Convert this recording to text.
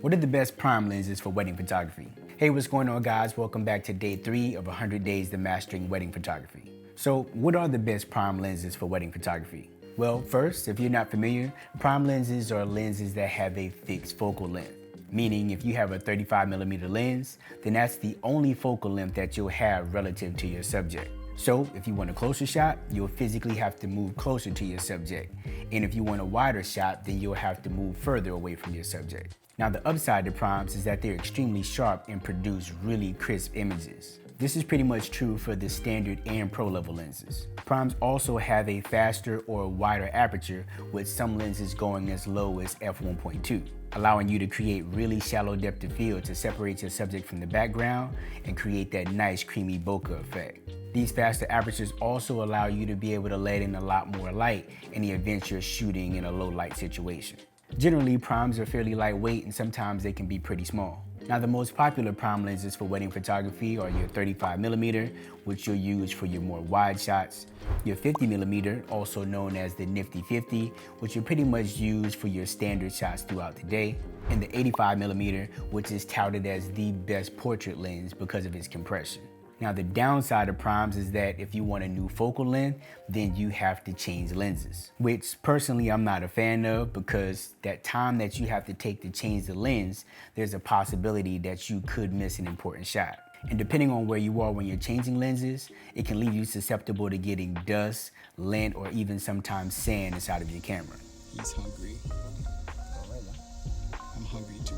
What are the best prime lenses for wedding photography? Hey, what's going on, guys? Welcome back to day 3 of 100 Days to Mastering Wedding Photography. So, what are the best prime lenses for wedding photography? Well, first, if you're not familiar, prime lenses are lenses that have a fixed focal length. Meaning, if you have a 35mm lens, then that's the only focal length that you'll have relative to your subject. So, if you want a closer shot, you'll physically have to move closer to your subject. And if you want a wider shot, then you'll have to move further away from your subject. Now, the upside to primes is that they're extremely sharp and produce really crisp images. This is pretty much true for the standard and pro level lenses. Primes also have a faster or wider aperture, with some lenses going as low as f1.2, allowing you to create really shallow depth of field to separate your subject from the background and create that nice creamy bokeh effect. These faster apertures also allow you to be able to let in a lot more light in the event you're shooting in a low light situation. Generally, primes are fairly lightweight and sometimes they can be pretty small. Now, the most popular prime lenses for wedding photography are your 35mm, which you'll use for your more wide shots, your 50mm, also known as the Nifty 50, which you pretty much use for your standard shots throughout the day, and the 85mm, which is touted as the best portrait lens because of its compression. Now, the downside of primes is that if you want a new focal length, then you have to change lenses, which personally I'm not a fan of, because that time that you have to take to change the lens, there's a possibility that you could miss an important shot. And depending on where you are when you're changing lenses, it can leave you susceptible to getting dust, lint, or even sometimes sand inside of your camera. He's hungry. I'm hungry too.